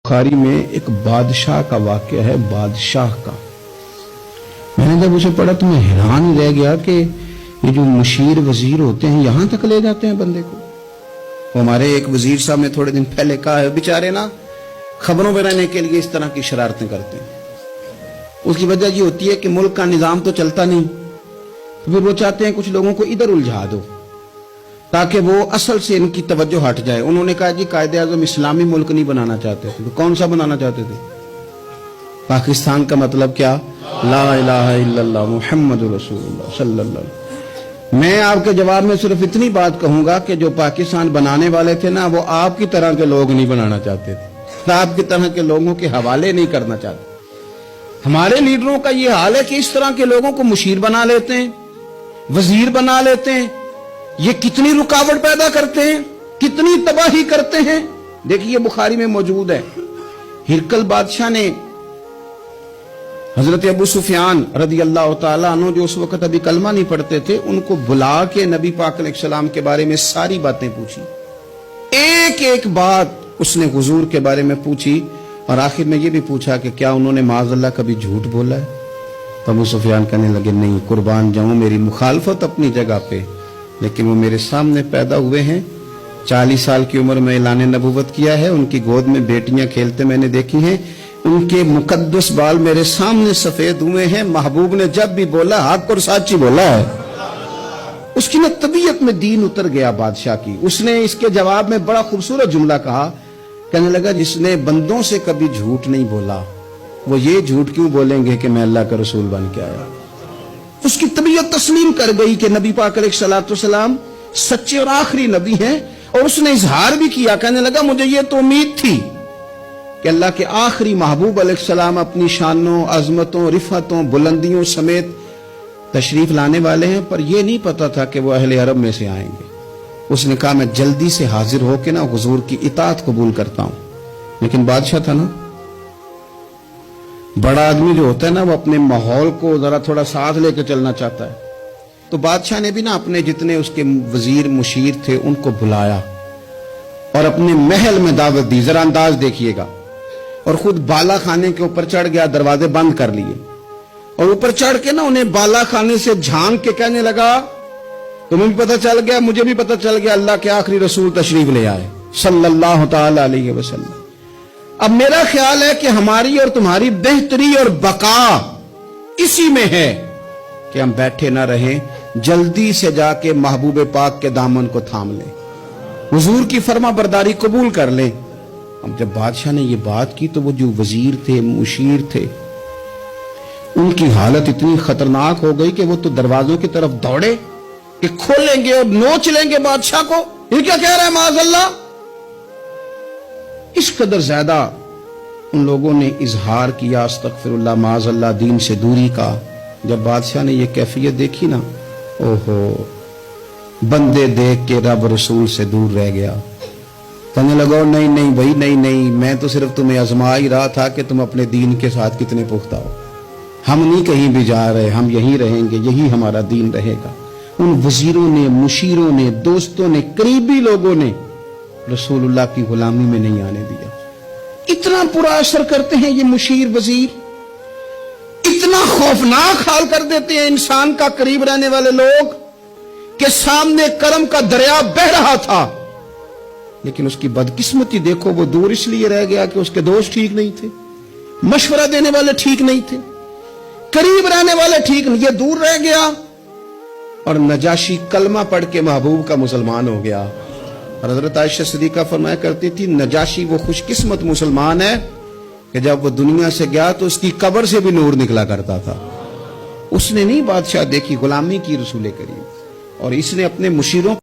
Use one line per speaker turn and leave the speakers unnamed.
बुखारी में एक बादशाह का वाक़या है। बादशाह का मैंने जब उसे पढ़ा तो मैं हैरान रह गया कि ये जो मुशीर वजीर होते हैं यहां तक ले जाते हैं बंदे को। हमारे एक वजीर साहब ने थोड़े दिन पहले कहा है, बेचारे ना खबरों में रहने के लिए इस तरह की शरारतें करते हैं। उसकी वजह ये होती है कि मुल्क का निजाम तो चलता नहीं, तो फिर वो चाहते हैं कुछ लोगों को इधर उलझा दो ताकि वो असल से इनकी तवज्जो हट जाए। उन्होंने कहा जी कायदे आज़म इस्लामी मुल्क नहीं बनाना चाहते थे, तो कौन सा बनाना चाहते थे? पाकिस्तान का मतलब क्या? ला इलाहा इल्लल्लाह मुहम्मदुर रसूलुल्लाह सल्लल्लाहु अलैहि वसल्लम। मैं आपके जवाब में सिर्फ इतनी बात कहूंगा कि जो पाकिस्तान बनाने वाले थे ना, वो आपकी तरह के लोग नहीं बनाना चाहते थे, आपकी तरह के लोगों के हवाले नहीं करना चाहते। हमारे लीडरों का ये हाल है कि इस तरह के लोगों को मुशीर बना लेते हैं, वजीर बना लेते हैं। ये कितनी रुकावट पैदा करते हैं, कितनी तबाही करते हैं। देखिए बुखारी में मौजूद है, हिरकल बादशाह ने हजरत अबू सुफियान रदी अल्लाह तआला अन्हु, जो उस वक्त अभी कलमा नहीं पढ़ते थे, उनको बुला के नबी पाक अलैहिस्सलाम के बारे में सारी बातें पूछी। एक एक बात उसने हुजूर के बारे में पूछी और आखिर में ये भी पूछा कि क्या उन्होंने माज़अल्लाह कभी झूठ बोला है? तो अबू सुफियान कहने लगे, नहीं, कुर्बान जाऊं, मेरी मुखालफत अपनी जगह पे, लेकिन वो मेरे सामने पैदा हुए हैं। 40 साल की उम्र में ऐलान नबूवत किया है, उनकी गोद में बेटियां खेलते मैंने देखी हैं, उनके मुकद्दस बाल मेरे सामने सफेद हुए हैं। महबूब ने जब भी बोला हक और साची बोला है। उसकी ना तबीयत में दीन उतर गया बादशाह की। उसने इसके जवाब में बड़ा खूबसूरत जुमला कहा, कहने लगा जिसने बंदों से कभी झूठ नहीं बोला, वो ये झूठ क्यों बोलेंगे कि मैं अल्लाह का रसूल बन के आया। उसकी तबीयत तस्लीम कर गई कि नबी पाक अलैहिस्सलाम सच्चे और आखिरी नबी हैं, और उसने इजहार भी किया, कहने लगा मुझे ये तो उम्मीद थी कि अल्लाह के आखिरी महबूब अलैहिस्सलाम अपनी शानों, अजमतों, रिफतों, बुलंदियों समेत तशरीफ लाने वाले हैं, पर यह नहीं पता था कि वो अहले अरब में से आएंगे। उसने कहा मैं जल्दी से हाजिर होकर ना हुजूर की इताअत कबूल करता हूं। लेकिन बादशाह था ना, बड़ा आदमी जो होता है ना, वो अपने माहौल को जरा थोड़ा साथ लेकर चलना चाहता है। तो बादशाह ने भी ना अपने जितने उसके वजीर मुशीर थे उनको बुलाया और अपने महल में दावत दी। जरा अंदाज देखिएगा। और खुद बाला खाने के ऊपर चढ़ गया, दरवाजे बंद कर लिए, और ऊपर चढ़ के ना उन्हें बाला खाने से झांक के कहने लगा, तुम्हें भी पता चल गया, मुझे भी पता चल गया, अल्लाह के आखिरी रसूल तशरीफ ले आए सल्लल्लाहु तआला अलैहि वसल्लम। अब मेरा ख्याल है कि हमारी और तुम्हारी बेहतरी और बका इसी में है कि हम बैठे ना रहें, जल्दी से जाके महबूब पाक के दामन को थाम लें, हुजूर की फर्मा बरदारी कबूल कर लें। अब जब बादशाह ने ये बात की तो वो जो वजीर थे, मुशीर थे, उनकी हालत इतनी खतरनाक हो गई कि वो तो दरवाजों की तरफ दौड़े कि खोलेंगे और नोच लेंगे बादशाह को। ये क्या कह रहा है माज़अल्लाह। इस कदर ज्यादा उन लोगों ने इजहार किया अस्तगफिरुल्लाह माज़अल्लाह दीन से दूरी का। जब बादशाह ने ये कैफियत देखी ना, ओहो, बंदे देख के रब रसूल से दूर रह गया। कहने लगा नहीं नहीं भाई, नहीं नहीं, मैं तो सिर्फ तुम्हें आजमा ही रहा था कि तुम अपने दीन के साथ कितने पुख्ता हो। हम नहीं कहीं भी जा रहे, हम यहीं रहेंगे, यही हमारा दीन रहेगा। उन वजीरों ने, मुशीरों ने, दोस्तों ने, करीबी लोगों ने रसूलुल्लाह की गुलामी में नहीं आने दिया। इतना बुरा असर करते हैं ये मुशीर वजीर, इतना खौफनाक हाल कर देते हैं इंसान का करीब रहने वाले लोग के सामने करम का दरिया बह रहा था, लेकिन उसकी बदकिस्मती देखो, वो दूर इसलिए रह गया कि उसके दोस्त ठीक नहीं थे, मशवरा देने वाले ठीक नहीं थे, करीब रहने वाले ठीक नहीं, ये दूर रह गया। और नजाशी कलमा पढ़ के महबूब का मुसलमान हो गया। और हजरत आयशा सिद्दीका फरमाया करती थी, नजाशी वो खुशकिस्मत मुसलमान है कि जब वो दुनिया से गया तो उसकी कब्र से भी नूर निकला करता था। उसने नहीं बादशाह देखी, गुलामी की रसूल करीम, और इसने अपने मुशीरों